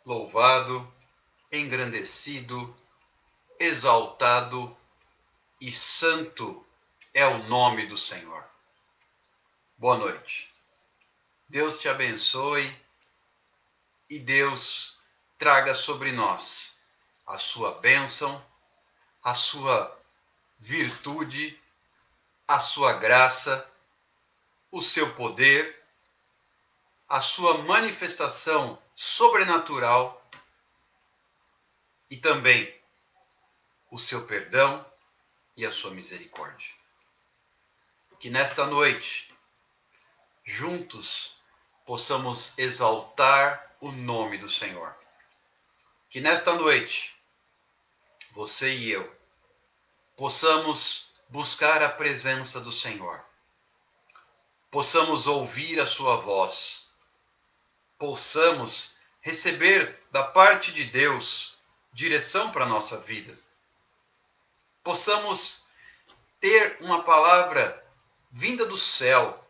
louvado, engrandecido, exaltado e santo é o nome do Senhor. Boa noite. Deus te abençoe e Deus traga sobre nós a sua bênção, a sua virtude, a sua graça, o seu poder, a sua manifestação sobrenatural e também o seu perdão e a sua misericórdia. Que nesta noite, juntos, possamos exaltar o nome do Senhor. Que nesta noite, você e eu, possamos buscar a presença do Senhor. Possamos ouvir a sua voz. Possamos receber da parte de Deus direção para a nossa vida. Possamos ter uma palavra vinda do céu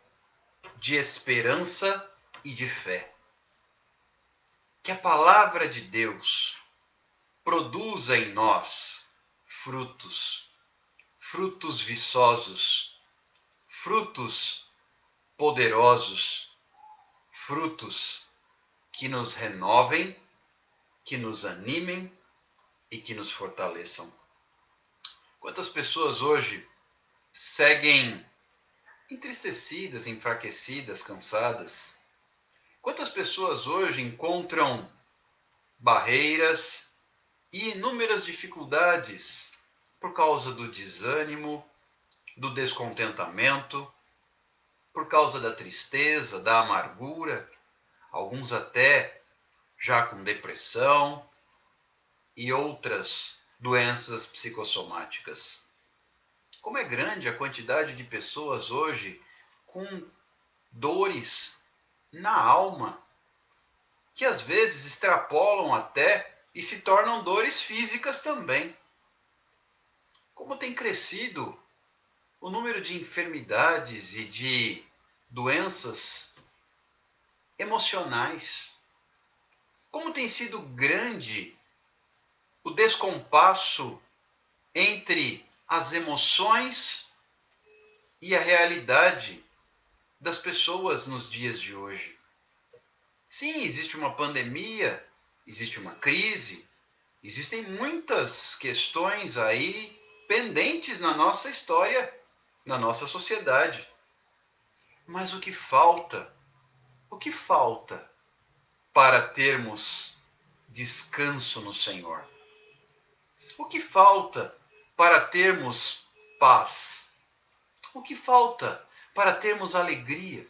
de esperança e de fé. Que a palavra de Deus produza em nós frutos viçosos, frutos poderosos, frutos que nos renovem, que nos animem e que nos fortaleçam. Quantas pessoas hoje seguem entristecidas, enfraquecidas, cansadas? Quantas pessoas hoje encontram barreiras e inúmeras dificuldades por causa do desânimo, do descontentamento, por causa da tristeza, da amargura, alguns até já com depressão e outras doenças psicossomáticas. Como é grande a quantidade de pessoas hoje com dores na alma, que às vezes extrapolam até e se tornam dores físicas também. Como tem crescido o número de enfermidades e de doenças emocionais. Como tem sido grande o descompasso entre as emoções e a realidade das pessoas nos dias de hoje. Sim, existe uma pandemia, existe uma crise, existem muitas questões aí pendentes na nossa história, na nossa sociedade. Mas o que falta? O que falta para termos descanso no Senhor? O que falta para termos paz? O que falta para termos alegria?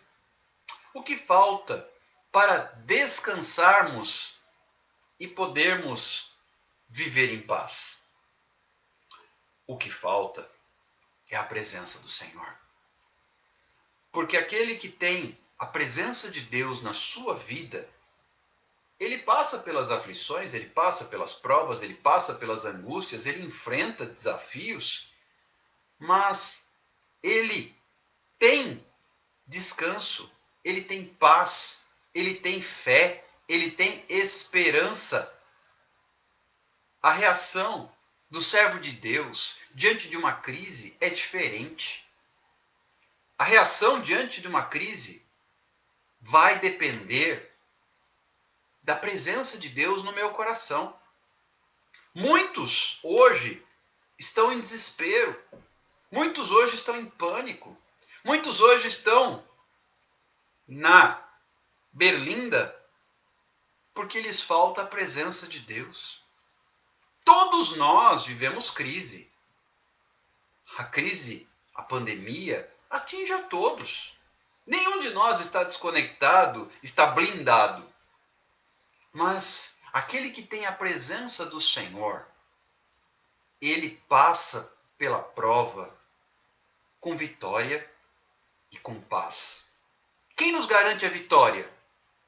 O que falta para descansarmos e podermos viver em paz? O que falta é a presença do Senhor. Porque aquele que tem a presença de Deus na sua vida, ele passa pelas aflições, ele passa pelas provas, ele passa pelas angústias, ele enfrenta desafios, mas ele tem descanso, ele tem paz, ele tem fé, ele tem esperança. A reação do servo de Deus diante de uma crise é diferente. A reação diante de uma crise vai depender da presença de Deus no meu coração. Muitos hoje estão em desespero. Muitos hoje estão em pânico. Muitos hoje estão na berlinda porque lhes falta a presença de Deus. Todos nós vivemos crise. A crise, a pandemia, atinge a todos. Nenhum de nós está desconectado, está blindado. Mas aquele que tem a presença do Senhor, ele passa pela prova com vitória e com paz. Quem nos garante a vitória?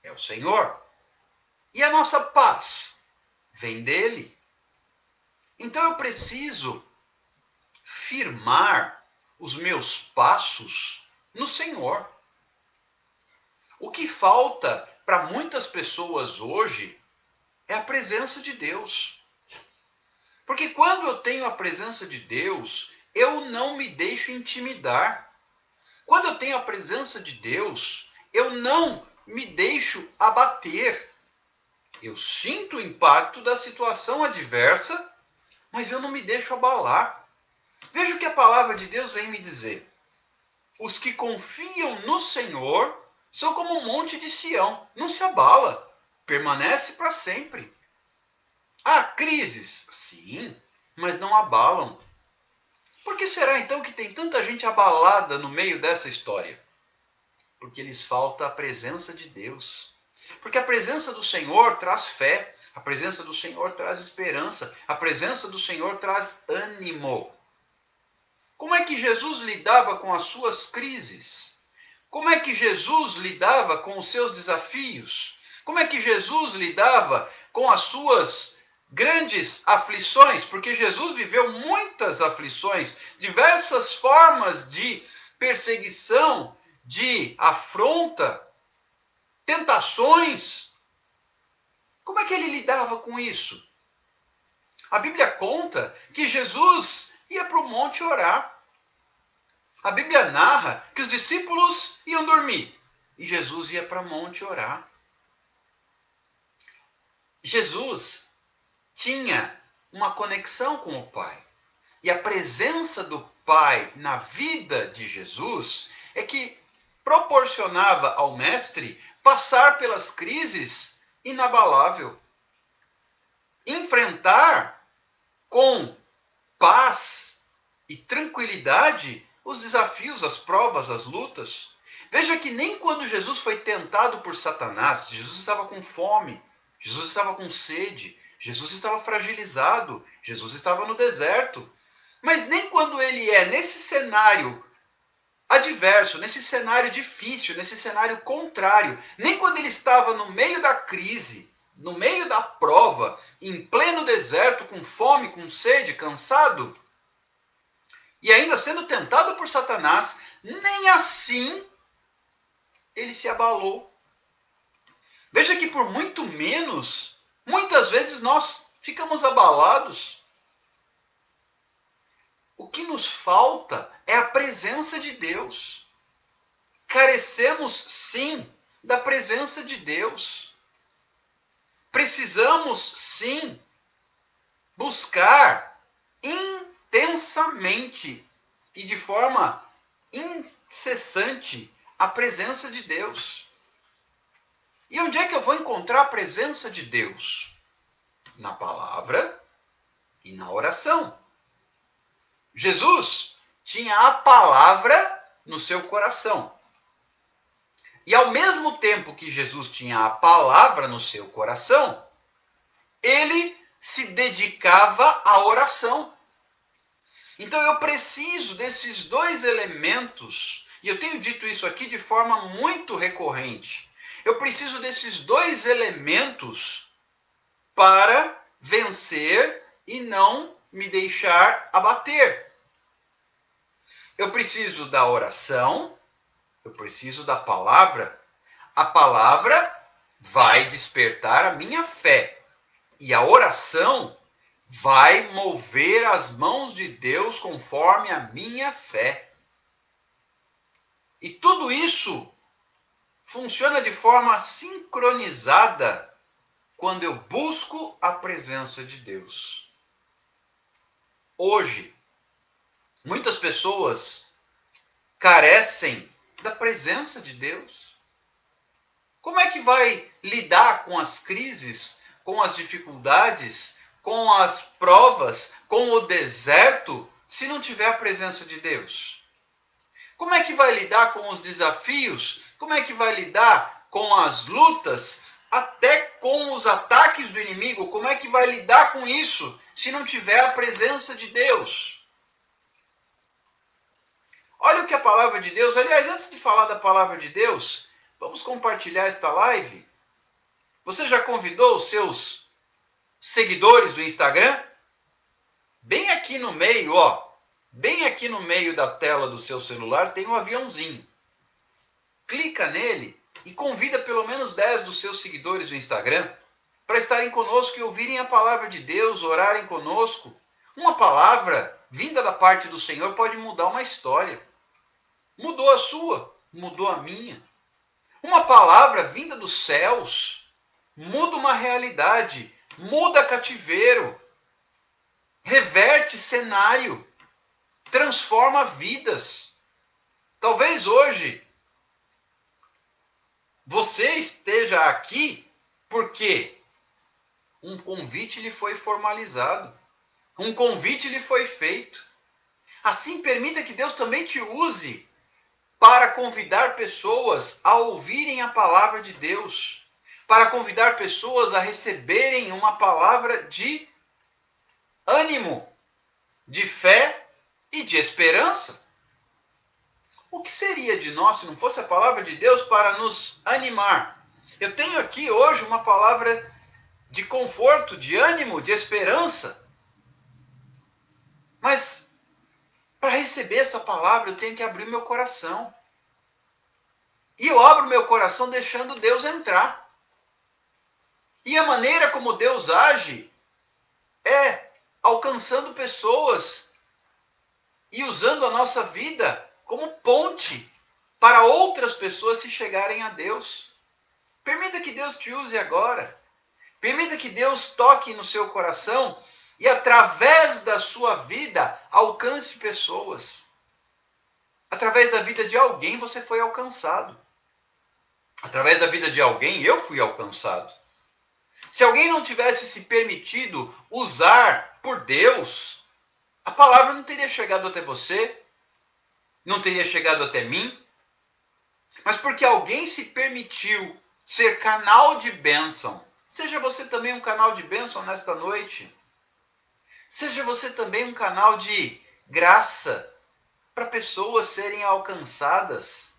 É o Senhor. E a nossa paz vem dele. Então eu preciso firmar os meus passos no Senhor. O que falta para muitas pessoas hoje é a presença de Deus. Porque quando eu tenho a presença de Deus, eu não me deixo intimidar. Quando eu tenho a presença de Deus, eu não me deixo abater. Eu sinto o impacto da situação adversa, mas eu não me deixo abalar. Veja o que a palavra de Deus vem me dizer. Os que confiam no Senhor são como um monte de Sião. Não se abala, permanece para sempre. Há crises? Sim, mas não abalam. Por que será então que tem tanta gente abalada no meio dessa história? Porque lhes falta a presença de Deus. Porque a presença do Senhor traz fé, a presença do Senhor traz esperança, a presença do Senhor traz ânimo. Como é que Jesus lidava com as suas crises? Como é que Jesus lidava com os seus desafios? Como é que Jesus lidava com as suas grandes aflições? Porque Jesus viveu muitas aflições, diversas formas de perseguição, de afronta, tentações. Como é que ele lidava com isso? A Bíblia conta que Jesus ia para o monte orar. A Bíblia narra que os discípulos iam dormir e Jesus ia para o monte orar. Jesus tinha uma conexão com o Pai. E a presença do Pai na vida de Jesus é que proporcionava ao Mestre passar pelas crises inabalável. Enfrentar com paz e tranquilidade os desafios, as provas, as lutas. Veja que nem quando Jesus foi tentado por Satanás, Jesus estava com fome, Jesus estava com sede, Jesus estava fragilizado, Jesus estava no deserto. Mas nem quando ele é nesse cenário adverso, nesse cenário difícil, nesse cenário contrário, nem quando ele estava no meio da crise, no meio da prova, em pleno deserto, com fome, com sede, cansado, e ainda sendo tentado por Satanás, nem assim ele se abalou. Veja que por muito menos, muitas vezes nós ficamos abalados. O que nos falta é a presença de Deus. Carecemos, sim, da presença de Deus. Precisamos, sim, buscar intensamente e de forma incessante a presença de Deus. E onde é que eu vou encontrar a presença de Deus? Na palavra e na oração. Jesus tinha a palavra no seu coração. E ao mesmo tempo que Jesus tinha a palavra no seu coração, ele se dedicava à oração. Então eu preciso desses dois elementos, e eu tenho dito isso aqui de forma muito recorrente. Eu preciso desses dois elementos para vencer e não me deixar abater. Eu preciso da oração, eu preciso da palavra. A palavra vai despertar a minha fé. E a oração vai mover as mãos de Deus conforme a minha fé. E tudo isso funciona de forma sincronizada quando eu busco a presença de Deus. Hoje, muitas pessoas carecem da presença de Deus. Como é que vai lidar com as crises, com as dificuldades, com as provas, com o deserto, se não tiver a presença de Deus? Como é que vai lidar com os desafios? Como é que vai lidar com as lutas, até com os ataques do inimigo? Como é que vai lidar com isso se não tiver a presença de Deus? Olha o que a palavra de Deus... Aliás, antes de falar da palavra de Deus, vamos compartilhar esta live. Você já convidou os seus seguidores do Instagram? Bem aqui no meio, ó. Bem aqui no meio da tela do seu celular tem um aviãozinho. Clica nele e convida pelo menos 10 dos seus seguidores do Instagram. para estarem conosco e ouvirem a palavra de Deus, orarem conosco. Uma palavra vinda da parte do Senhor pode mudar uma história. Mudou a sua, mudou a minha. Uma palavra vinda dos céus muda uma realidade, muda cativeiro, reverte cenário, transforma vidas. Talvez hoje você esteja aqui porque um convite lhe foi formalizado, um convite lhe foi feito. Assim, permita que Deus também te use para convidar pessoas a ouvirem a palavra de Deus, para convidar pessoas a receberem uma palavra de ânimo, de fé e de esperança. O que seria de nós se não fosse a palavra de Deus para nos animar? Eu tenho aqui hoje uma palavra de conforto, de ânimo, de esperança. Mas para receber essa palavra eu tenho que abrir meu coração. E eu abro meu coração deixando Deus entrar. E a maneira como Deus age é alcançando pessoas e usando a nossa vida como ponte para outras pessoas se chegarem a Deus. Permita que Deus te use agora. Permita que Deus toque no seu coração e através da sua vida alcance pessoas. Através da vida de alguém você foi alcançado. Através da vida de alguém eu fui alcançado. Se alguém não tivesse se permitido usar por Deus, a palavra não teria chegado até você, não teria chegado até mim. Mas porque alguém se permitiu ser canal de bênção, seja você também um canal de bênção nesta noite. Seja você também um canal de graça para pessoas serem alcançadas,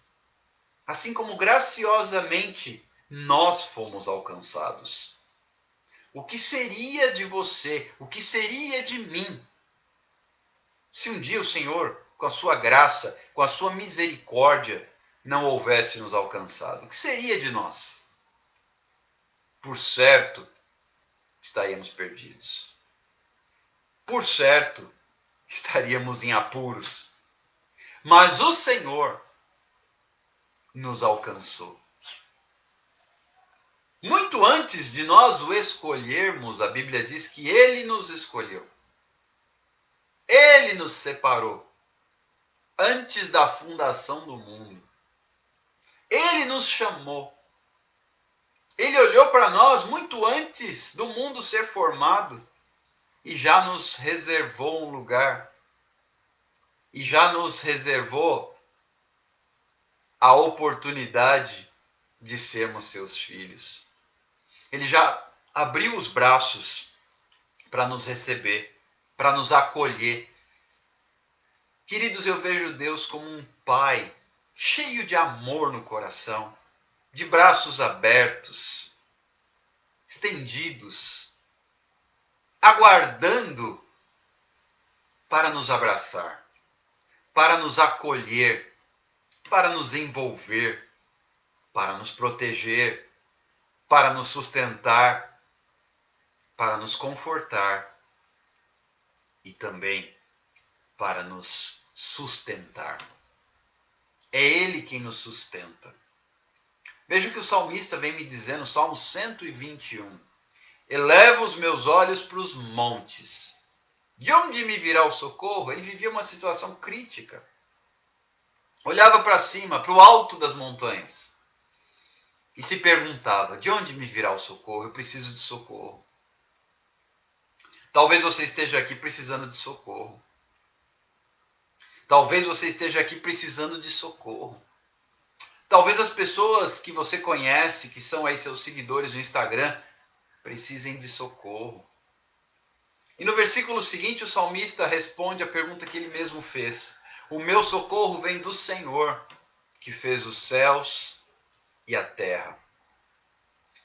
assim como graciosamente nós fomos alcançados. O que seria de você, o que seria de mim, se um dia o Senhor, com a sua graça, com a sua misericórdia, não houvesse nos alcançado? O que seria de nós? Por certo, estaríamos perdidos. Por certo, estaríamos em apuros. Mas o Senhor nos alcançou. Muito antes de nós o escolhermos, a Bíblia diz que Ele nos escolheu. Ele nos separou antes da fundação do mundo. Ele nos chamou. Ele olhou para nós muito antes do mundo ser formado e já nos reservou um lugar. E já nos reservou a oportunidade de sermos seus filhos. Ele já abriu os braços para nos receber, para nos acolher. Queridos, eu vejo Deus como um pai cheio de amor no coração, de braços abertos, estendidos, aguardando para nos abraçar, para nos acolher, para nos envolver, para nos proteger, para nos sustentar, para nos confortar e também para nos sustentar. É Ele quem nos sustenta. Veja o que o salmista vem me dizendo, Salmo 121. Eleva os meus olhos para os montes. De onde me virá o socorro? Ele vivia uma situação crítica. Olhava para cima, para o alto das montanhas. E se perguntava, de onde me virá o socorro? Eu preciso de socorro. Talvez você esteja aqui precisando de socorro. Talvez você esteja aqui precisando de socorro. Talvez as pessoas que você conhece, que são aí seus seguidores no Instagram, precisem de socorro. E no versículo seguinte, o salmista responde a pergunta que ele mesmo fez. O meu socorro vem do Senhor, que fez os céus e a terra.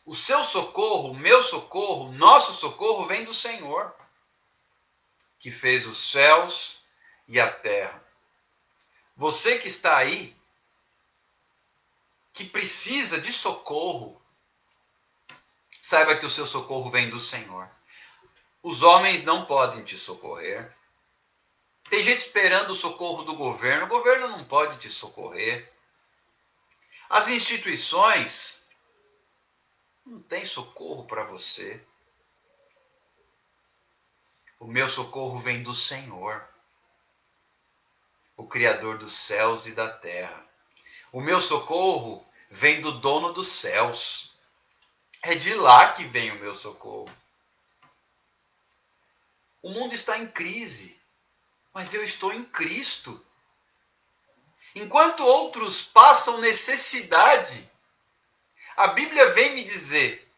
O seu socorro, o meu socorro, nosso socorro vem do Senhor, que fez os céus e a terra. Você que está aí, que precisa de socorro, Saiba que o seu socorro vem do Senhor. Os homens não podem te socorrer. Tem gente esperando o socorro do governo. O governo não pode te socorrer. As instituições não têm socorro para você. O meu socorro vem do Senhor, o Criador dos céus e da terra. O meu socorro vem do dono dos céus. É de lá que vem o meu socorro. O mundo está em crise, mas eu estou em Cristo. Enquanto outros passam necessidade, a Bíblia vem me dizer: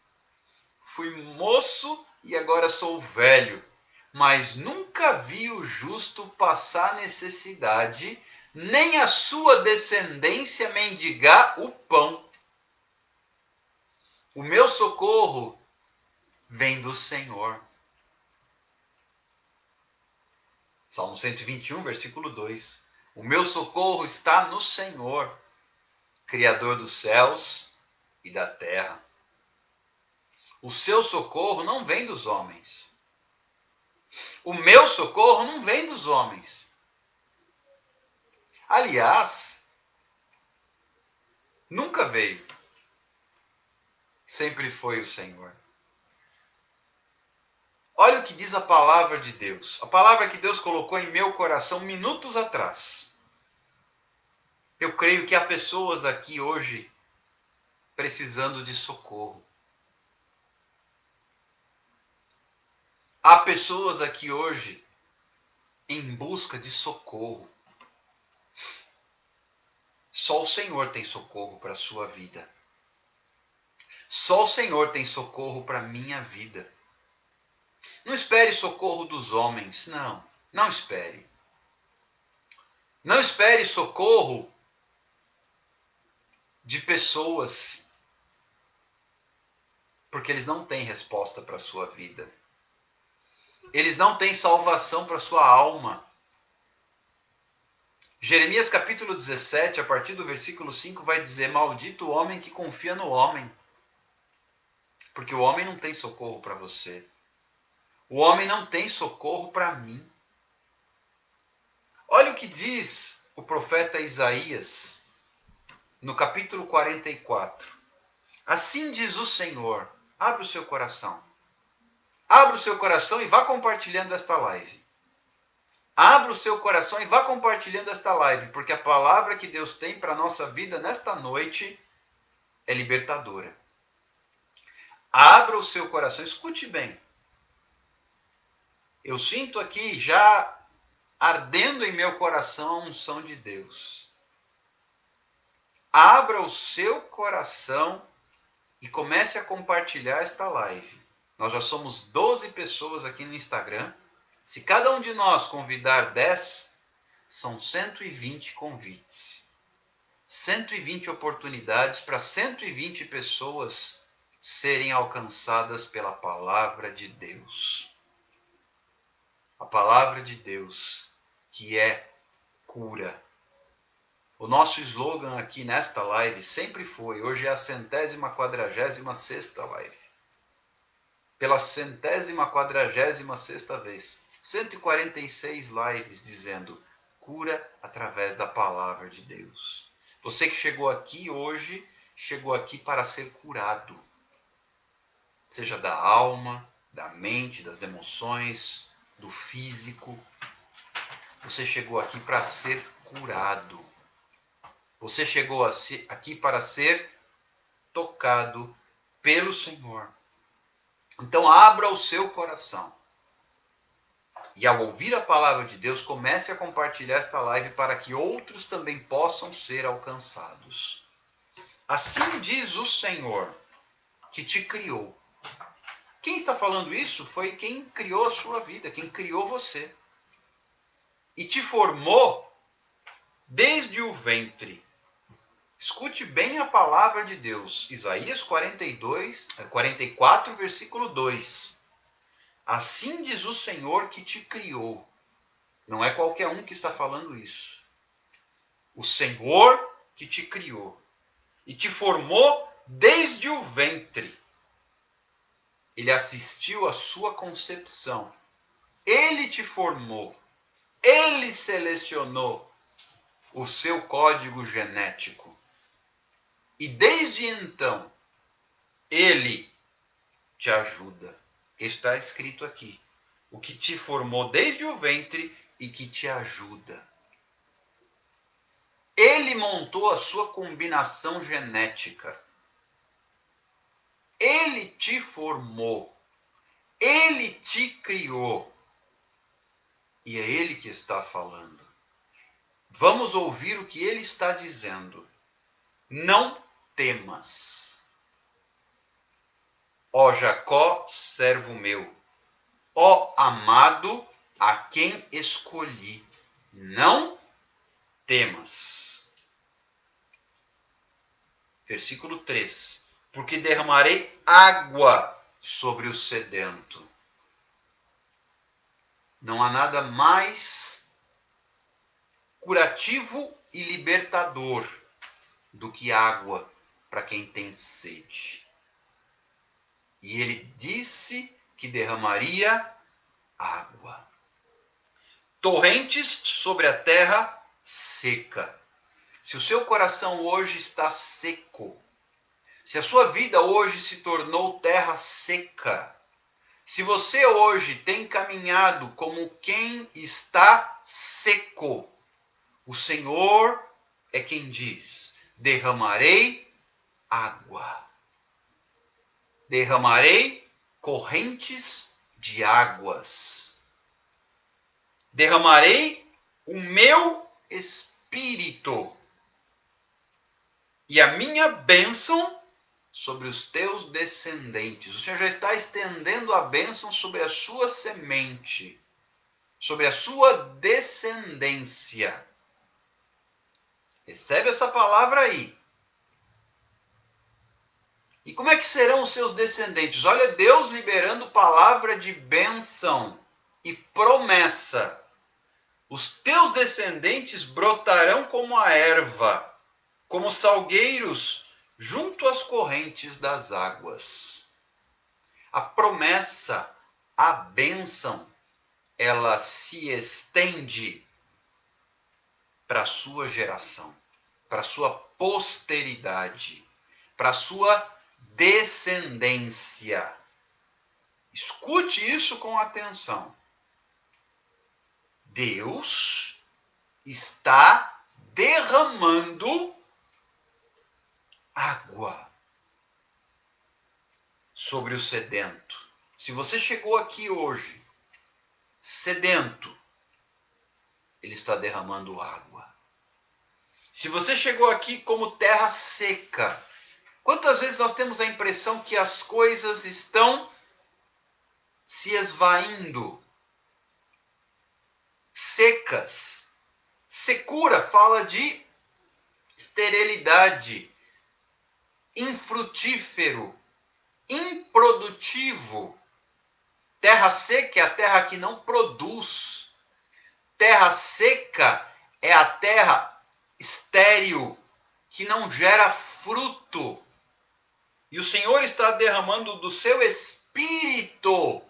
fui moço e agora sou velho, mas nunca vi o justo passar necessidade, nem a sua descendência mendigar o pão. O meu socorro vem do Senhor. Salmo 121, versículo 2. O meu socorro está no Senhor, Criador dos céus e da terra. O seu socorro não vem dos homens. O meu socorro não vem dos homens. Aliás, nunca veio. Sempre foi o Senhor. Olha o que diz a palavra de Deus. A palavra que Deus colocou em meu coração minutos atrás. Eu creio que há pessoas aqui hoje precisando de socorro. Há pessoas aqui hoje em busca de socorro. Só o Senhor tem socorro para a sua vida. Só o Senhor tem socorro para a minha vida. Não espere socorro dos homens. Não, não espere. Não espere socorro de pessoas, porque eles não têm resposta para a sua vida. Eles não têm salvação para a sua alma. Jeremias capítulo 17, a partir do versículo 5, vai dizer: maldito o homem que confia no homem. Porque o homem não tem socorro para você. O homem não tem socorro para mim. Olha o que diz o profeta Isaías, no capítulo 44. Assim diz o Senhor: abre o seu coração. Abra o seu coração e vá compartilhando esta live. Abra o seu coração e vá compartilhando esta live, porque a palavra que Deus tem para a nossa vida nesta noite é libertadora. Abra o seu coração, escute bem. Eu sinto aqui já ardendo em meu coração a unção de Deus. Abra o seu coração e comece a compartilhar esta live. Nós já somos 12 pessoas aqui no Instagram. Se cada um de nós convidar 10, são 120 convites. 120 oportunidades para 120 pessoas serem alcançadas pela palavra de Deus. A palavra de Deus, que é cura. O nosso slogan aqui nesta live sempre foi, hoje é a 146ª live. Pela 146ª vez. 146 lives dizendo cura através da palavra de Deus. Você que chegou aqui hoje, chegou aqui para ser curado. Seja da alma, da mente, das emoções, do físico. Você chegou aqui para ser curado. Você chegou aqui para ser tocado pelo Senhor. Então abra o seu coração. E ao ouvir a palavra de Deus, comece a compartilhar esta live para que outros também possam ser alcançados. Assim diz o Senhor, que te criou. Quem está falando isso foi quem criou a sua vida, quem criou você. E te formou desde o ventre. Escute bem a palavra de Deus. Isaías 44, versículo 2. Assim diz o Senhor que te criou. Não é qualquer um que está falando isso. O Senhor que te criou e te formou desde o ventre. Ele assistiu à sua concepção. Ele te formou. Ele selecionou o seu código genético. E desde então, ele te ajuda. Está escrito aqui. O que te formou desde o ventre e que te ajuda. Ele montou a sua combinação genética. Ele te formou. Ele te criou. E é ele que está falando. Vamos ouvir o que ele está dizendo. Não temas. Ó Jacó, servo meu. Ó amado, a quem escolhi. Não temas. Versículo 3. Porque derramarei água sobre o sedento. Não há nada mais curativo e libertador do que água para quem tem sede. E ele disse que derramaria água. Torrentes sobre a terra seca. Se o seu coração hoje está seco, se a sua vida hoje se tornou terra seca, se você hoje tem caminhado como quem está seco, o Senhor é quem diz: derramarei água. Derramarei correntes de águas. Derramarei o meu espírito e a minha bênção sobre os teus descendentes. O Senhor já está estendendo a bênção sobre a sua semente, sobre a sua descendência. Recebe essa palavra aí. E como é que serão os seus descendentes? Olha, Deus liberando palavra de bênção e promessa. Os teus descendentes brotarão como a erva, como salgueiros junto às correntes das águas. A promessa, a bênção, ela se estende para a sua geração, para a sua posteridade, para a sua descendência. Escute isso com atenção. Deus está derramando água sobre o sedento. Se você chegou aqui hoje sedento, ele está derramando água. Se você chegou aqui como terra seca, quantas vezes nós temos a impressão que as coisas estão se esvaindo, secas? Secura fala de esterilidade, infrutífero, improdutivo. Terra seca é a terra que não produz. Terra seca é a terra estéril, que não gera fruto. E o Senhor está derramando do seu espírito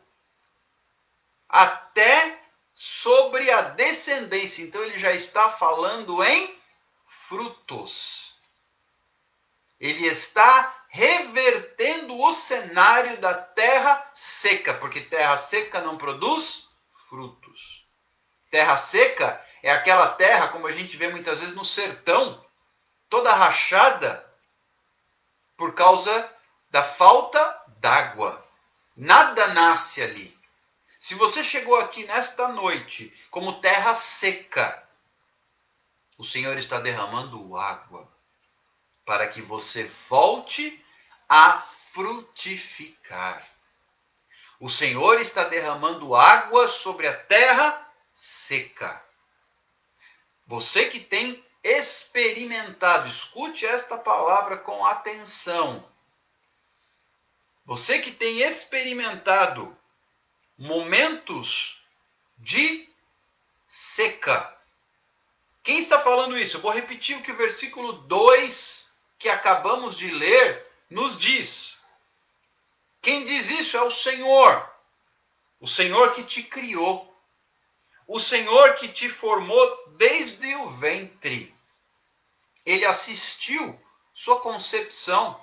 até sobre a descendência. Então ele já está falando em frutos. Ele está revertendo o cenário da terra seca, porque terra seca não produz frutos. Terra seca é aquela terra, como a gente vê muitas vezes no sertão, toda rachada por causa da falta d'água. Nada nasce ali. Se você chegou aqui nesta noite como terra seca, o Senhor está derramando água para que você volte a frutificar. O Senhor está derramando água sobre a terra seca. Você que tem experimentado, escute esta palavra com atenção. Você que tem experimentado momentos de seca. Quem está falando isso? Eu vou repetir o que o versículo 2 que acabamos de ler nos diz. Quem diz isso é o Senhor. O Senhor que te criou. O Senhor que te formou desde o ventre. Ele assistiu sua concepção.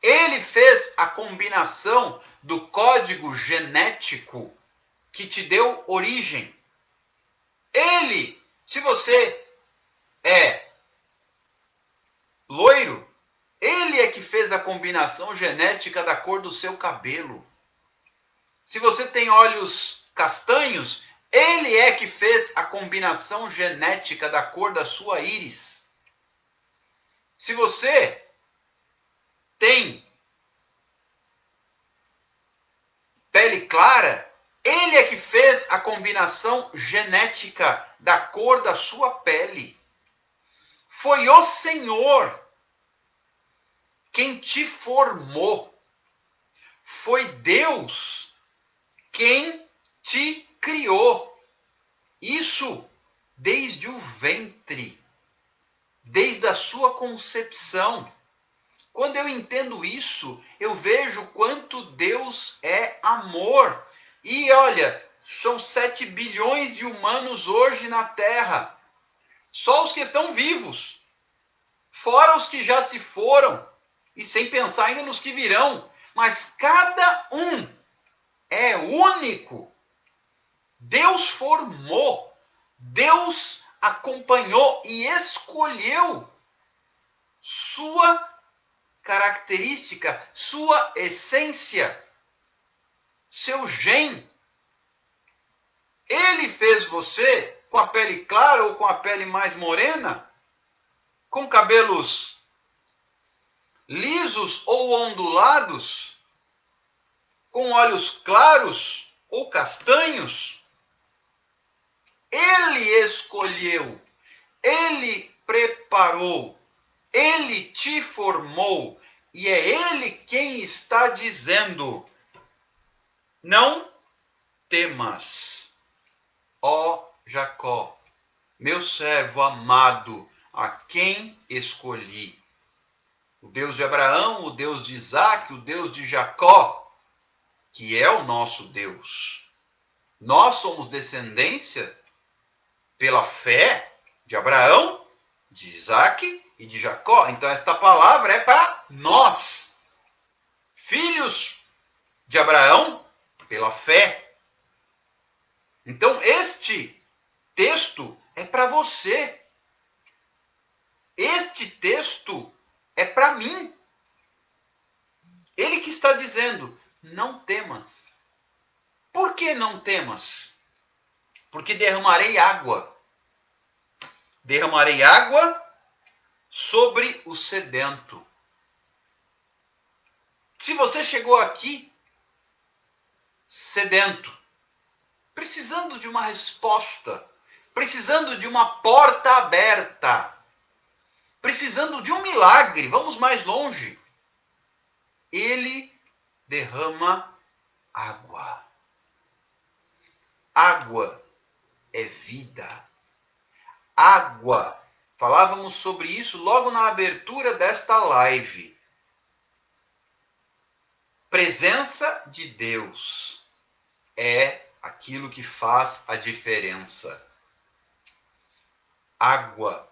Ele fez a combinação do código genético que te deu origem. Ele, se você é loiro, ele é que fez a combinação genética da cor do seu cabelo. Se você tem olhos castanhos, ele é que fez a combinação genética da cor da sua íris. Se você tem pele clara, ele é que fez a combinação genética da cor da sua pele. Foi o Senhor quem te formou. Foi Deus quem te criou. Isso desde o ventre, desde a sua concepção. Quando eu entendo isso, eu vejo quanto Deus é amor. E olha, são 7 bilhões de humanos hoje na Terra. Só os que estão vivos. Fora os que já se foram. E sem pensar ainda nos que virão. Mas cada um é único. Deus formou. Deus acompanhou e escolheu sua característica, sua essência, seu gene. Ele fez você com a pele clara ou com a pele mais morena, com cabelos lisos ou ondulados, com olhos claros ou castanhos. Ele escolheu, ele preparou, ele te formou, e é ele quem está dizendo: não temas, ó Jacó, meu servo amado, a quem escolhi. O Deus de Abraão, o Deus de Isaac, o Deus de Jacó, que é o nosso Deus. Nós somos descendência pela fé de Abraão, de Isaac e de Jacó. Então esta palavra é para nós, filhos de Abraão, pela fé. Então este texto é para você. Este texto é para mim. Ele que está dizendo: não temas. Por que não temas? Porque derramarei água. Derramarei água sobre o sedento. Se você chegou aqui sedento, precisando de uma resposta, precisando de uma porta aberta, precisando de um milagre, vamos mais longe. Ele derrama água. Água é vida. Água. Falávamos sobre isso logo na abertura desta live. Presença de Deus é aquilo que faz a diferença. Água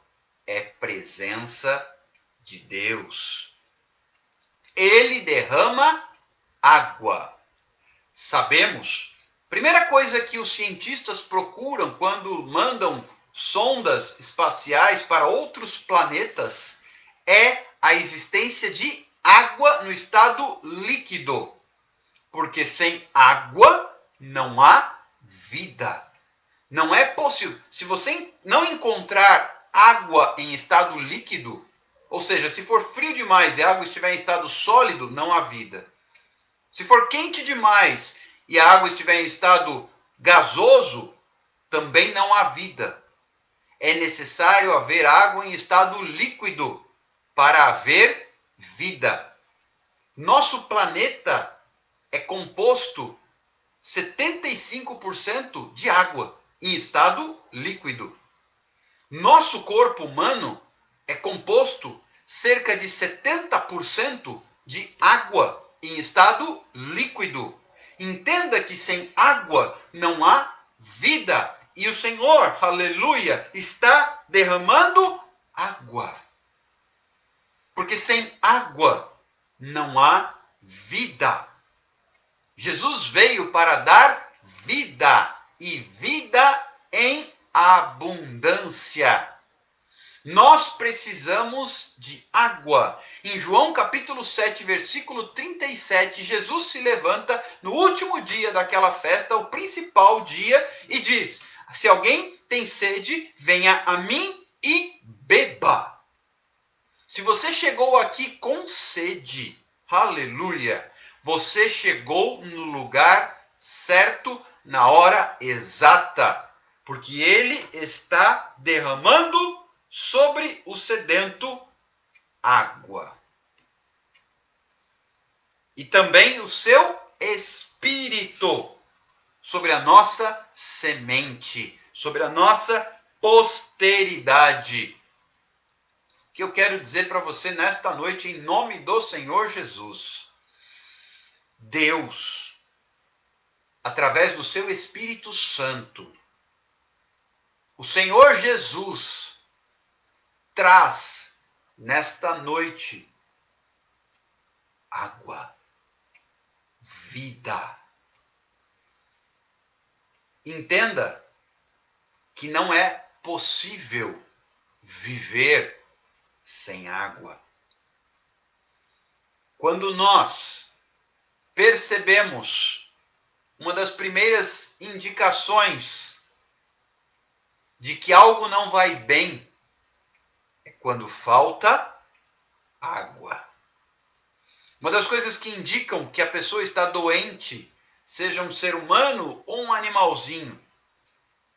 é presença de Deus. Ele derrama água. Sabemos, primeira coisa que os cientistas procuram quando mandam sondas espaciais para outros planetas é a existência de água no estado líquido. Porque sem água não há vida. Não é possível. Se você não encontrar água em estado líquido, ou seja, se for frio demais e a água estiver em estado sólido, não há vida. Se for quente demais e a água estiver em estado gasoso, também não há vida. É necessário haver água em estado líquido para haver vida. Nosso planeta é composto 75% de água em estado líquido. Nosso corpo humano é composto cerca de 70% de água em estado líquido. Entenda que sem água não há vida. E o Senhor, aleluia, está derramando água. Porque sem água não há vida. Jesus veio para dar vida e vida em abundância. Nós precisamos de água. Em João capítulo 7, versículo 37, Jesus se levanta no último dia daquela festa, o principal dia, e diz: se alguém tem sede, venha a mim e beba. Se você chegou aqui com sede, aleluia, você chegou no lugar certo, na hora exata, porque Ele está derramando sobre o sedento água. E também o seu espírito sobre a nossa semente, sobre a nossa posteridade. O que eu quero dizer para você nesta noite, em nome do Senhor Jesus: Deus, através do seu Espírito Santo, o Senhor Jesus, traz nesta noite água, vida. Entenda que não é possível viver sem água. Quando nós percebemos uma das primeiras indicações de que algo não vai bem, é quando falta água. Uma das coisas que indicam que a pessoa está doente, seja um ser humano ou um animalzinho,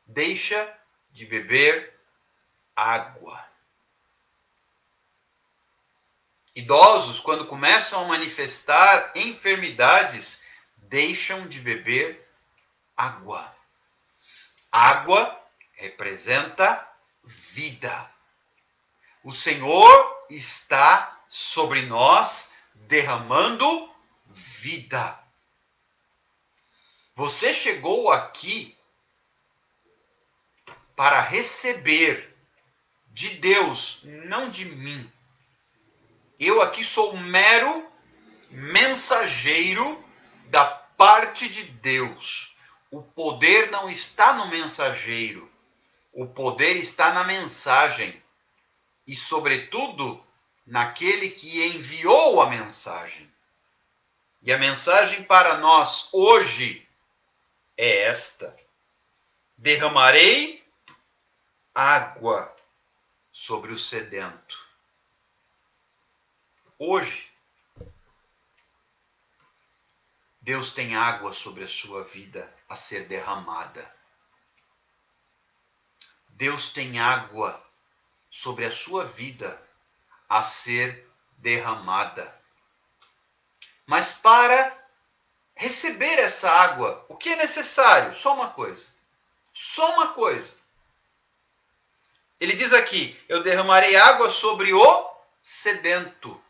deixa de beber água. Idosos, quando começam a manifestar enfermidades, deixam de beber água. Água representa vida. O Senhor está sobre nós derramando vida. Você chegou aqui para receber de Deus, não de mim. Eu aqui sou um mero mensageiro da parte de Deus. O poder não está no mensageiro. O poder está na mensagem. E, sobretudo, naquele que enviou a mensagem. E a mensagem para nós hoje é esta: derramarei água sobre o sedento. Hoje, Deus tem água sobre a sua vida a ser derramada. Deus tem água sobre a sua vida a ser derramada. Mas para receber essa água, o que é necessário? Só uma coisa. Só uma coisa. Ele diz aqui: eu derramarei água sobre o sedento.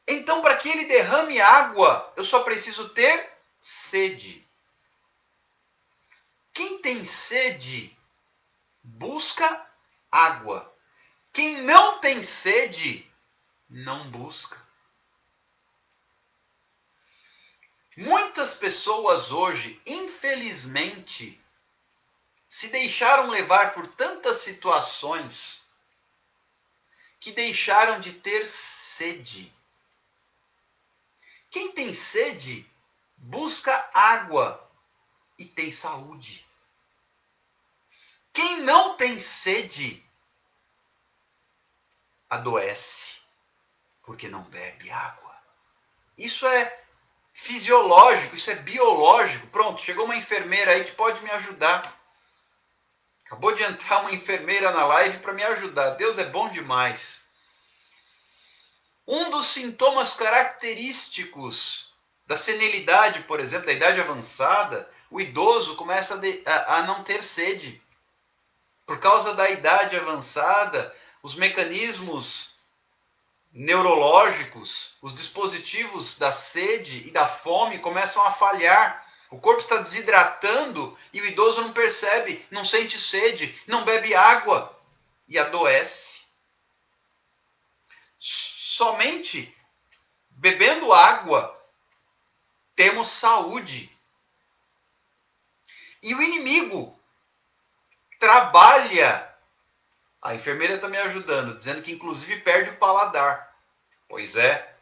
Então, para que ele derrame água, eu só preciso ter sede. Quem tem sede, busca água. Quem não tem sede, não busca. Muitas pessoas hoje, infelizmente, se deixaram levar por tantas situações que deixaram de ter sede. Quem tem sede, busca água e tem saúde. Quem não tem sede, adoece, porque não bebe água. Isso é fisiológico, isso é biológico. Pronto, chegou uma enfermeira aí que pode me ajudar. Acabou de entrar uma enfermeira na live para me ajudar. Deus é bom demais. Um dos sintomas característicos da senilidade, por exemplo, da idade avançada, o idoso começa a não ter sede. Por causa da idade avançada, os mecanismos neurológicos, os dispositivos da sede e da fome começam a falhar. O corpo está desidratando e o idoso não percebe, não sente sede, não bebe água e adoece. Somente bebendo água temos saúde. E o inimigo trabalha. A enfermeira está me ajudando, dizendo que inclusive perde o paladar. Pois é.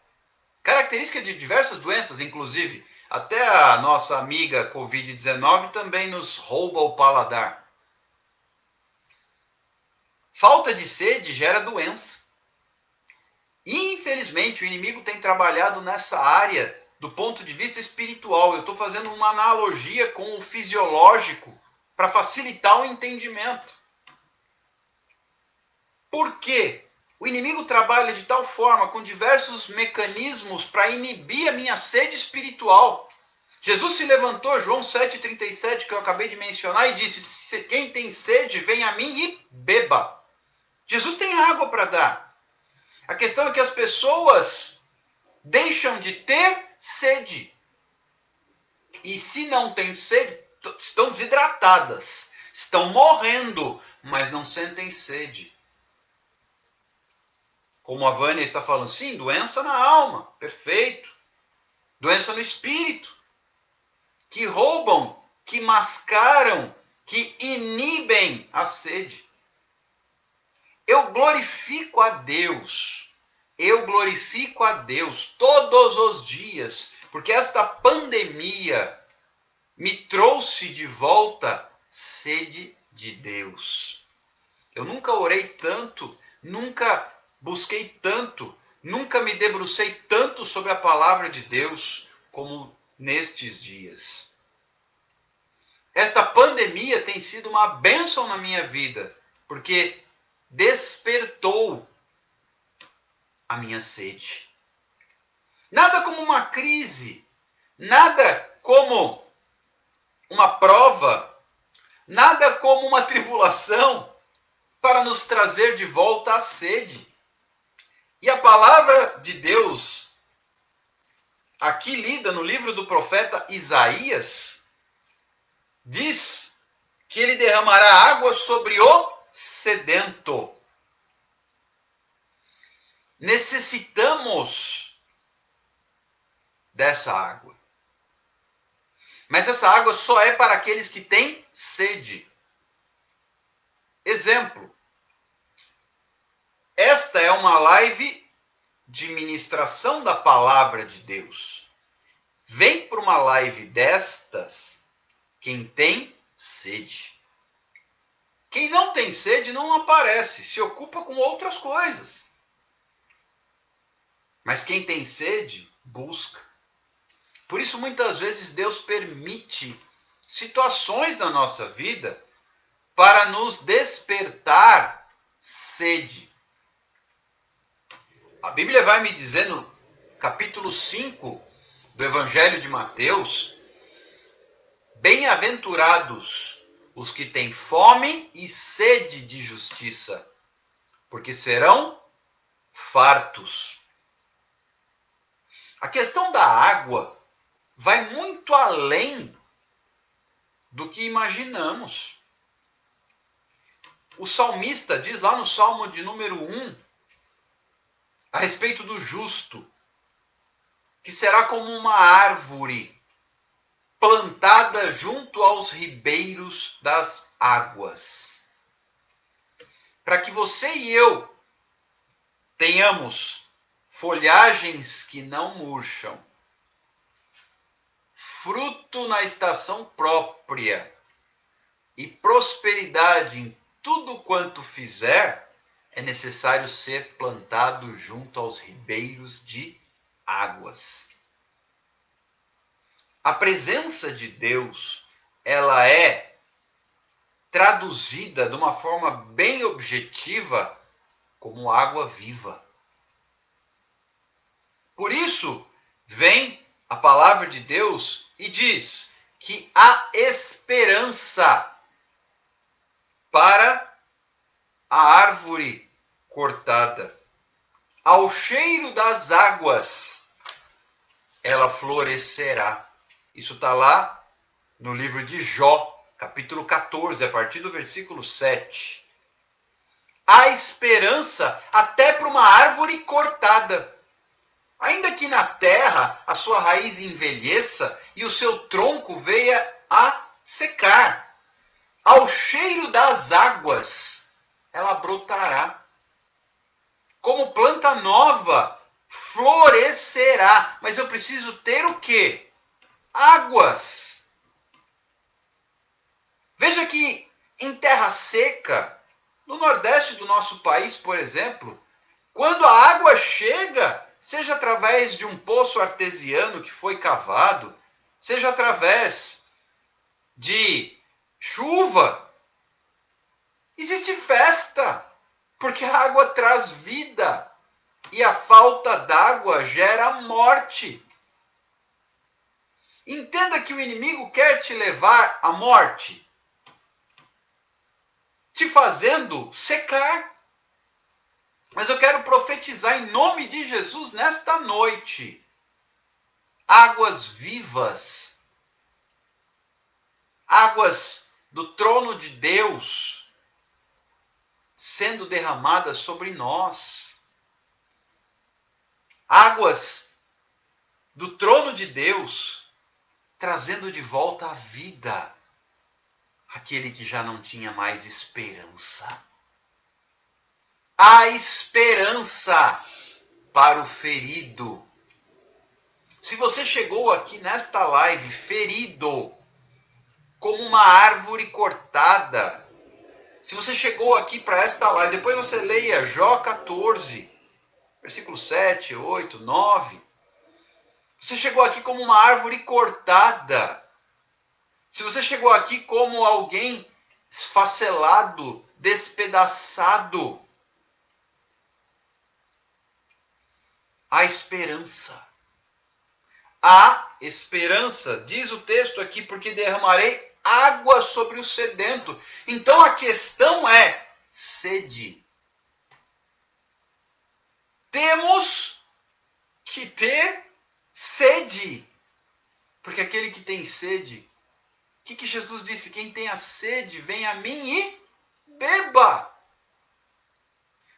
Característica de diversas doenças, inclusive. Até a nossa amiga Covid-19 também nos rouba o paladar. Falta de sede gera doença. E, infelizmente, o inimigo tem trabalhado nessa área do ponto de vista espiritual. Eu estou fazendo uma analogia com o fisiológico para facilitar o entendimento. Por quê? O inimigo trabalha de tal forma, com diversos mecanismos, para inibir a minha sede espiritual. Jesus se levantou, João 7,37, que eu acabei de mencionar, e disse: quem tem sede, vem a mim e beba. Jesus tem água para dar. A questão é que as pessoas deixam de ter sede. E se não têm sede, estão desidratadas, estão morrendo, mas não sentem sede. Como a Vânia está falando, sim, doença na alma, perfeito. Doença no espírito, que roubam, que mascaram, que inibem a sede. Eu glorifico a Deus todos os dias, porque esta pandemia me trouxe de volta sede de Deus. Eu nunca orei tanto, nunca busquei tanto, nunca me debrucei tanto sobre a palavra de Deus como nestes dias. Esta pandemia tem sido uma bênção na minha vida, porque despertou a minha sede. Nada como uma crise, nada como uma prova, nada como uma tribulação para nos trazer de volta a sede. E a palavra de Deus, aqui lida no livro do profeta Isaías, diz que ele derramará água sobre o sedento. Necessitamos dessa água. Mas essa água só é para aqueles que têm sede. Exemplo. Esta é uma live de ministração da palavra de Deus. Vem para uma live destas quem tem sede. Quem não tem sede não aparece, se ocupa com outras coisas. Mas quem tem sede, busca. Por isso, muitas vezes, Deus permite situações na nossa vida para nos despertar sede. A Bíblia vai me dizer no capítulo 5 do Evangelho de Mateus: bem-aventurados os que têm fome e sede de justiça, porque serão fartos. A questão da água vai muito além do que imaginamos. O salmista diz lá no Salmo de número 1, a respeito do justo, que será como uma árvore plantada junto aos ribeiros das águas. Para que você e eu tenhamos folhagens que não murcham, fruto na estação própria e prosperidade em tudo quanto fizer, é necessário ser plantado junto aos ribeiros de águas. A presença de Deus, ela é traduzida de uma forma bem objetiva como água viva. Por isso, vem a palavra de Deus e diz que há esperança para a árvore cortada. ao cheiro das águas, ela florescerá. Isso está lá no livro de Jó, capítulo 14, a partir do versículo 7. Há esperança até para uma árvore cortada. Ainda que na terra a sua raiz envelheça e o seu tronco venha a secar, ao cheiro das águas ela brotará. Como planta nova, florescerá. Mas eu preciso ter o quê? Águas. Veja que em terra seca, no nordeste do nosso país, por exemplo, quando a água chega, seja através de um poço artesiano que foi cavado, seja através de chuva, existe festa, porque a água traz vida e a falta d'água gera morte. Entenda que o inimigo quer te levar à morte, te fazendo secar. Mas eu quero profetizar em nome de Jesus nesta noite. Águas vivas, águas do trono de Deus sendo derramadas sobre nós. Águas do trono de Deus trazendo de volta a vida aquele que já não tinha mais esperança. Há esperança para o ferido. Se você chegou aqui nesta live ferido, como uma árvore cortada, se você chegou aqui para esta live, depois você leia Jó 14, versículo 7, 8, 9. Você chegou aqui como uma árvore cortada. Se você chegou aqui como alguém esfacelado, despedaçado, há esperança. Há esperança, diz o texto aqui, porque derramarei água sobre o sedento. Então a questão é sede. Temos que ter sede. Porque aquele que tem sede, o que Jesus disse? Quem tem a sede, vem a mim e beba.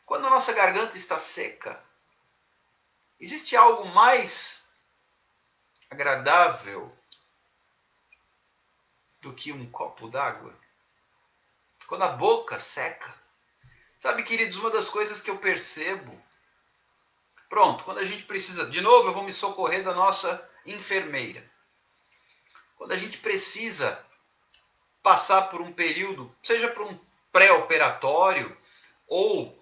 Quando a nossa garganta está seca, existe algo mais agradável do que um copo d'água? Quando a boca seca. Sabe, queridos, uma das coisas que eu percebo, pronto, quando a gente precisa, de novo eu vou me socorrer da nossa enfermeira. Quando a gente precisa passar por um período, seja por um pré-operatório ou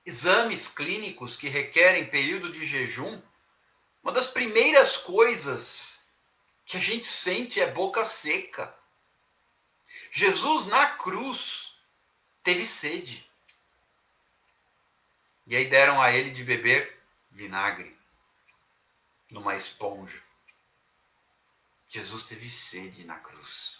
exames clínicos que requerem período de jejum, uma das primeiras coisas que a gente sente é boca seca. Jesus na cruz teve sede. E aí deram a ele de beber vinagre numa esponja. Jesus teve sede na cruz.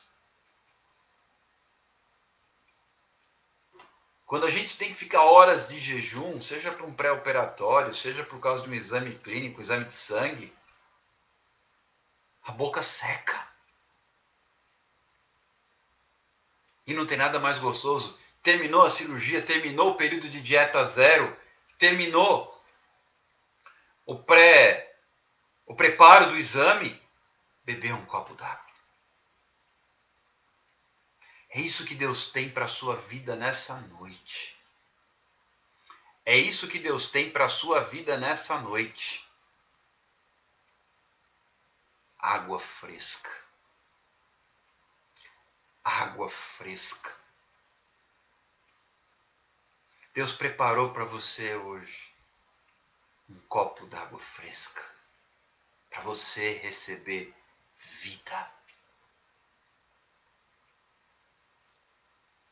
Quando a gente tem que ficar horas de jejum, seja para um pré-operatório, seja por causa de um exame clínico, exame de sangue, a boca seca. E não tem nada mais gostoso. Terminou a cirurgia, terminou o período de dieta zero, terminou o preparo do exame, beber um copo d'água. É isso que Deus tem para a sua vida nessa noite. É isso que Deus tem para a sua vida nessa noite. Água fresca. Água fresca. Deus preparou para você hoje um copo d'água fresca para você receber vida.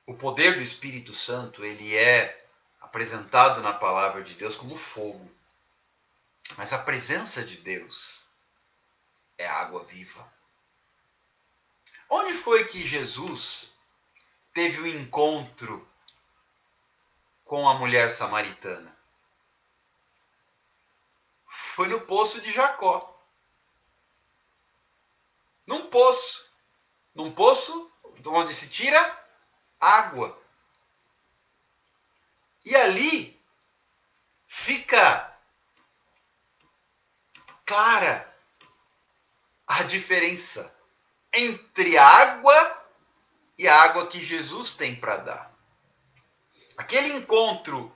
O poder do Espírito Santo, ele é apresentado na palavra de Deus como fogo. Mas a presença de Deus é água viva. Onde foi que Jesus teve o encontro com a mulher samaritana? Foi no poço de Jacó. Num poço. Num poço onde se tira água. E ali fica clara a diferença entre a água e a água que Jesus tem para dar. Aquele encontro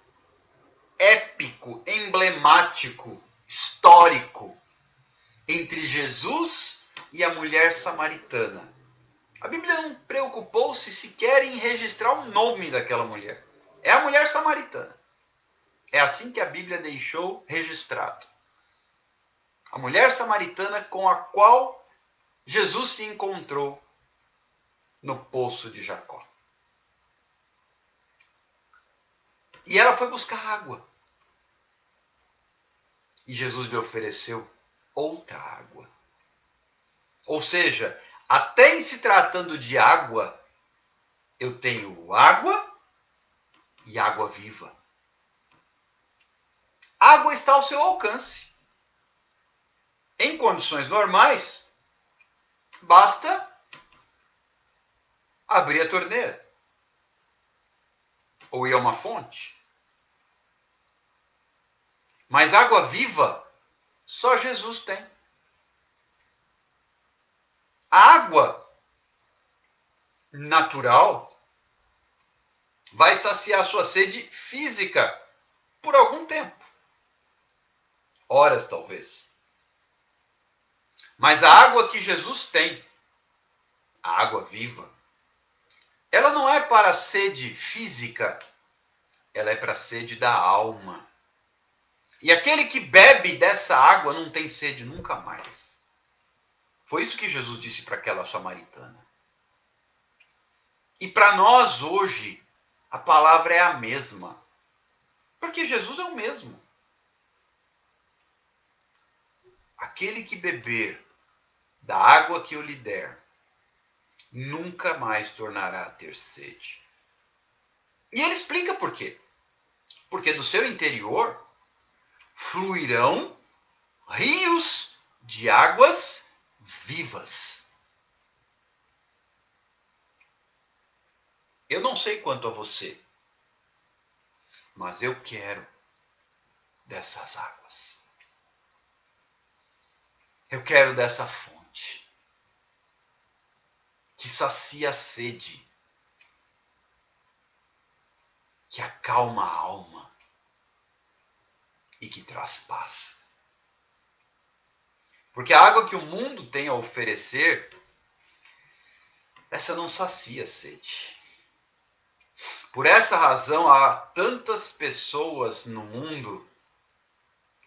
épico, emblemático, histórico entre Jesus e a mulher samaritana. A Bíblia não preocupou-se sequer em registrar o nome daquela mulher. É a mulher samaritana. É assim que a Bíblia deixou registrado. A mulher samaritana com a qual Jesus se encontrou no poço de Jacó. E ela foi buscar água. E Jesus lhe ofereceu outra água. Ou seja, até em se tratando de água, eu tenho água e água viva. A água está ao seu alcance. Em condições normais, basta abrir a torneira ou ir a uma fonte. Mas água viva, só Jesus tem. A água natural vai saciar sua sede física por algum tempo. Horas, talvez. Mas a água que Jesus tem, a água viva, ela não é para a sede física, ela é para a sede da alma. E aquele que bebe dessa água não tem sede nunca mais. Foi isso que Jesus disse para aquela samaritana. E para nós hoje, a palavra é a mesma. Porque Jesus é o mesmo. Aquele que beber da água que eu lhe der, nunca mais tornará a ter sede. E ele explica por quê. Porque do seu interior fluirão rios de águas vivas. Eu não sei quanto a você, mas eu quero dessas águas. Eu quero dessa fonte que sacia a sede, que acalma a alma e que traz paz. Porque a água que o mundo tem a oferecer, essa não sacia a sede. Por essa razão, há tantas pessoas no mundo,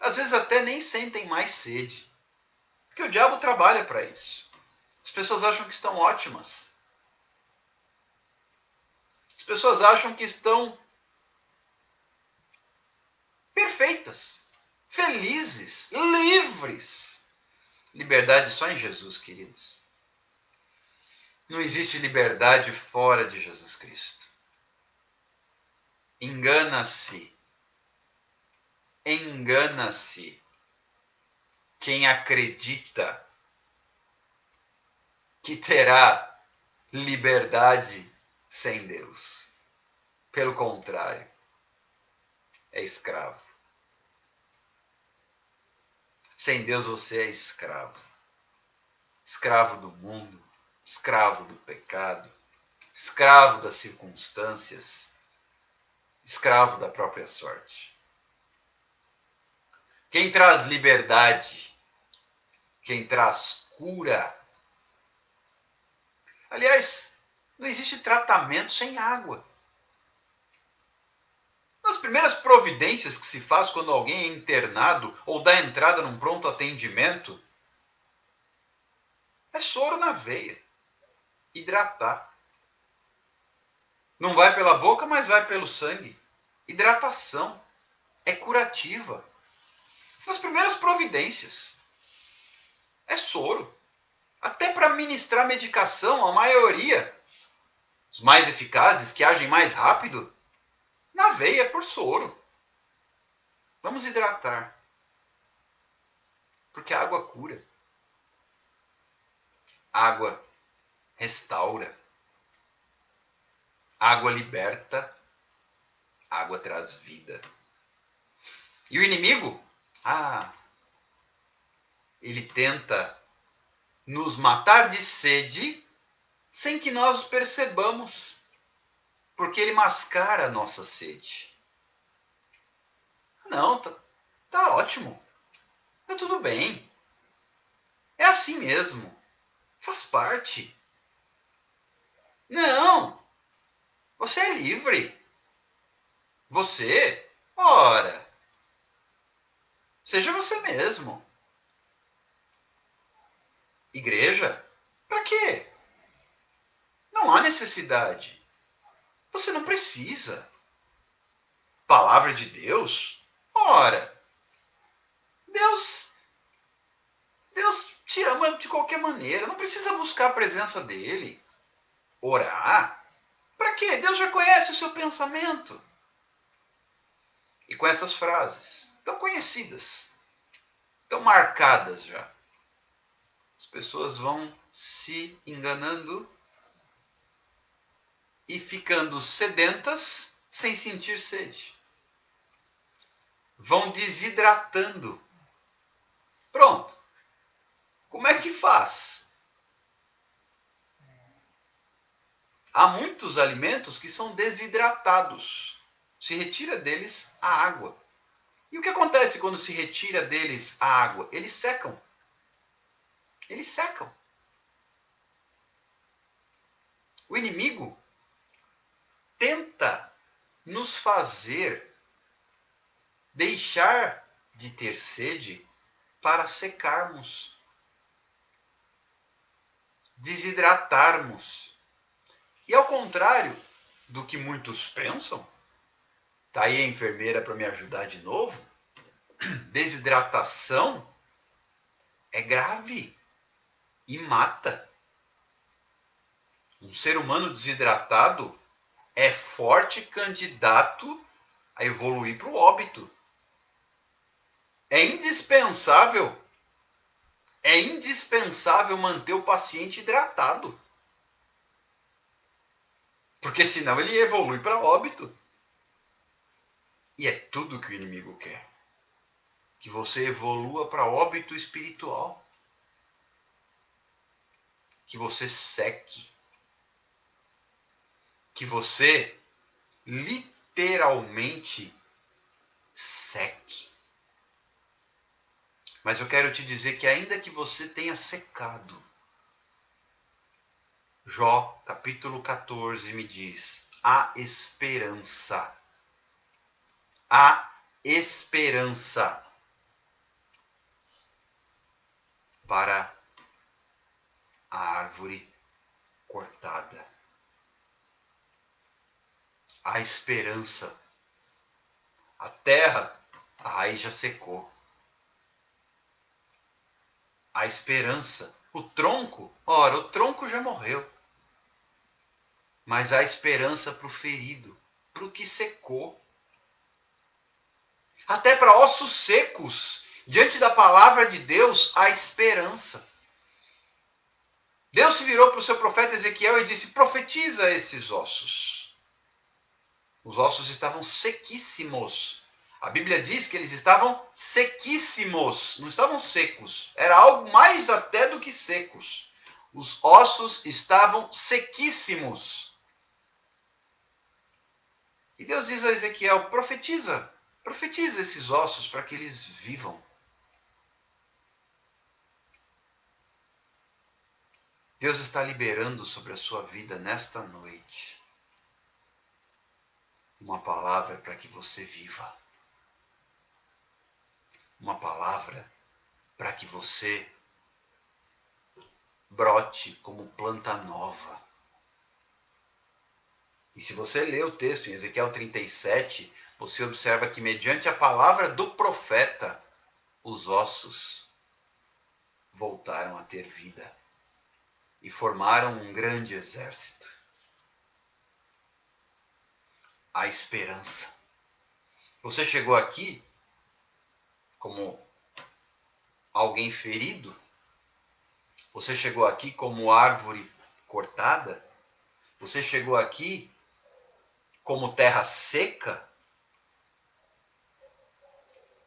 às vezes até nem sentem mais sede. Porque o diabo trabalha para isso. As pessoas acham que estão ótimas. As pessoas acham que estão perfeitas, felizes, livres. Liberdade só em Jesus, queridos. Não existe liberdade fora de Jesus Cristo. Engana-se quem acredita que terá liberdade sem Deus. Pelo contrário, é escravo. Sem Deus você é escravo. Escravo do mundo, escravo do pecado, escravo das circunstâncias, escravo da própria sorte. Quem traz liberdade, quem traz cura. Aliás, não existe tratamento sem água. Nas primeiras providências que se faz quando alguém é internado ou dá entrada num pronto atendimento, é soro na veia. Hidratar. Não vai pela boca, mas vai pelo sangue. Hidratação. É curativa. Nas primeiras providências. É soro. Até para ministrar medicação, a maioria, os mais eficazes, que agem mais rápido, na veia, por soro. Vamos hidratar. Porque a água cura. Água restaura. Água liberta. Água traz vida. E o inimigo? Ele tenta nos matar de sede sem que nós percebamos, porque ele mascara a nossa sede. Não, tá ótimo. Tá tudo bem. É assim mesmo. Faz parte. Não. Você é livre. Você? Ora. Seja você mesmo. Igreja? Para quê? Não há necessidade. Você não precisa. Palavra de Deus? Ora. Deus te ama de qualquer maneira. Não precisa buscar a presença dele. Orar? Para quê? Deus já conhece o seu pensamento. E com essas frases tão conhecidas, tão marcadas já, as pessoas vão se enganando e ficando sedentas sem sentir sede. Vão desidratando. Pronto. Como é que faz? Há muitos alimentos que são desidratados. Se retira deles a água. E o que acontece quando se retira deles a água? Eles secam. Eles secam. O inimigo tenta nos fazer deixar de ter sede para secarmos, desidratarmos. E ao contrário do que muitos pensam, tá aí a enfermeira para me ajudar de novo, desidratação é grave e mata. Um ser humano desidratado é forte candidato a evoluir para o óbito. É indispensável manter o paciente hidratado. Porque senão ele evolui para óbito. E é tudo que o inimigo quer. Que você evolua para óbito espiritual. Que você seque. Que você literalmente seque. Mas eu quero te dizer que ainda que você tenha secado, Jó, capítulo 14, me diz: há esperança. Há esperança para a árvore cortada. Há esperança. A terra, a raiz já secou. Há esperança. O tronco já morreu. Mas há esperança para o ferido, para o que secou. Até para ossos secos, diante da palavra de Deus, há esperança. Deus se virou para o seu profeta Ezequiel e disse: profetiza esses ossos. Os ossos estavam sequíssimos. A Bíblia diz que eles estavam sequíssimos, não estavam secos. Era algo mais até do que secos. Os ossos estavam sequíssimos. E Deus diz a Ezequiel: profetiza esses ossos para que eles vivam. Deus está liberando sobre a sua vida nesta noite uma palavra para que você viva. Uma palavra para que você brote como planta nova. E se você ler o texto em Ezequiel 37, você observa que mediante a palavra do profeta, os ossos voltaram a ter vida e formaram um grande exército. A esperança. Você chegou aqui como alguém ferido? Você chegou aqui como árvore cortada? Você chegou aqui como terra seca?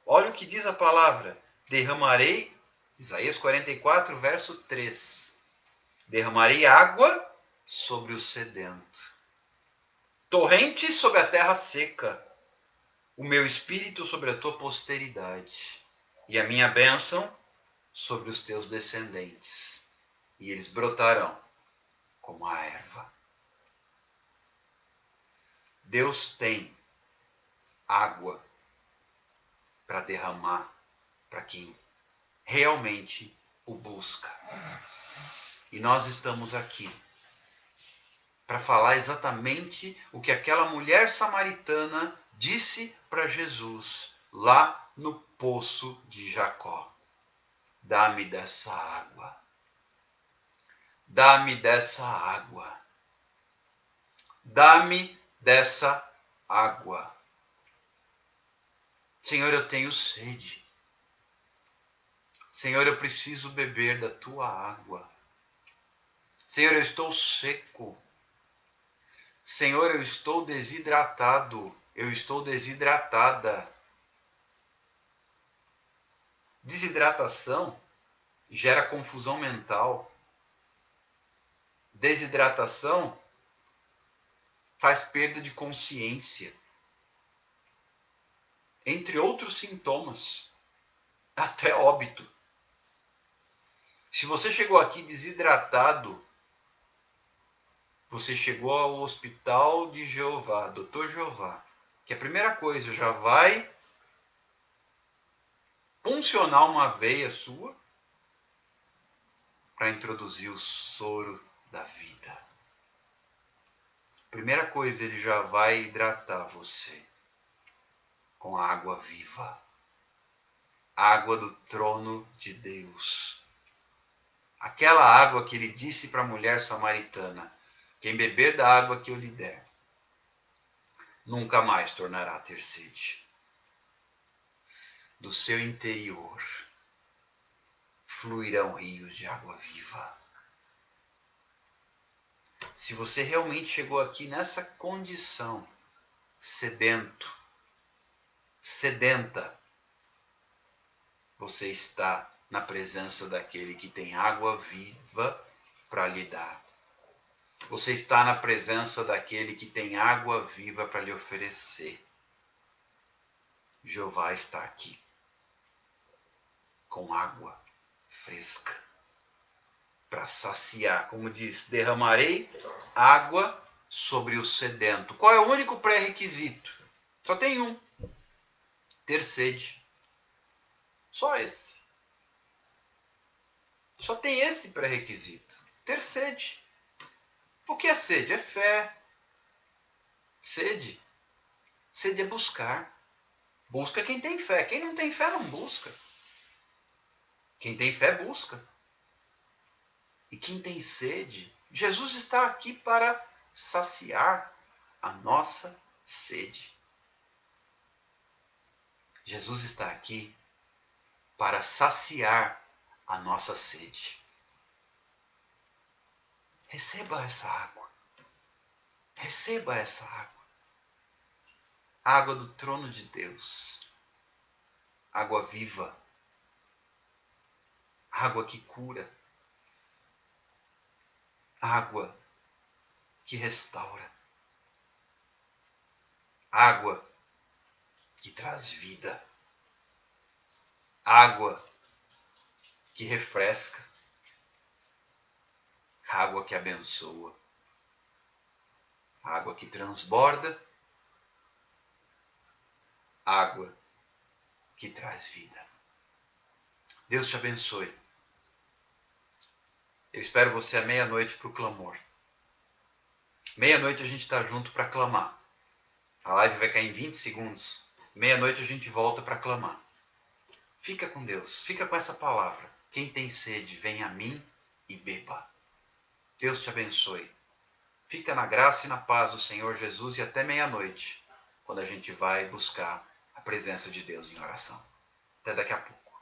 Olha o que diz a palavra. Derramarei, Isaías 44, verso 3. Derramarei água sobre o sedento, torrentes sobre a terra seca, o meu espírito sobre a tua posteridade, e a minha bênção sobre os teus descendentes, e eles brotarão como a erva. Deus tem água para derramar para quem realmente o busca. E nós estamos aqui para falar exatamente o que aquela mulher samaritana disse para Jesus lá no poço de Jacó. Dá-me dessa água. Dá-me dessa água. Dá-me dessa água. Senhor, eu tenho sede. Senhor, eu preciso beber da tua água. Senhor, eu estou seco. Senhor, eu estou desidratado. Eu estou desidratada. Desidratação gera confusão mental. Desidratação faz perda de consciência. Entre outros sintomas. Até óbito. Se você chegou aqui desidratado, você chegou ao hospital de Jeová, Dr. Jeová, que a primeira coisa já vai puncionar uma veia sua para introduzir o soro da vida. Primeira coisa, ele já vai hidratar você com a água viva, água do trono de Deus. Aquela água que ele disse para a mulher samaritana: quem beber da água que eu lhe der, nunca mais tornará a ter sede. Do seu interior fluirão rios de água viva. Se você realmente chegou aqui nessa condição, sedento, sedenta, você está na presença daquele que tem água viva para lhe dar. Você está na presença daquele que tem água viva para lhe oferecer. Jeová está aqui com água fresca para saciar. Como diz, derramarei água sobre o sedento. Qual é o único pré-requisito? Só tem um: ter sede. Só esse. Só tem esse pré-requisito: ter sede. O que é sede? É fé. Sede. Sede é buscar. Busca quem tem fé. Quem não tem fé não busca. Quem tem fé busca. E quem tem sede, Jesus está aqui para saciar a nossa sede. Jesus está aqui para saciar a nossa sede. Receba essa água. Receba essa água. Água do trono de Deus. Água viva. Água que cura. Água que restaura. Água que traz vida. Água que refresca. Água que abençoa. Água que transborda. Água que traz vida. Deus te abençoe. Eu espero você à meia-noite para o clamor. Meia-noite a gente está junto para clamar. A live vai cair em 20 segundos. Meia-noite a gente volta para clamar. Fica com Deus. Fica com essa palavra. Quem tem sede, venha a mim e beba. Deus te abençoe. Fica na graça e na paz do Senhor Jesus e até meia-noite, quando a gente vai buscar a presença de Deus em oração. Até daqui a pouco.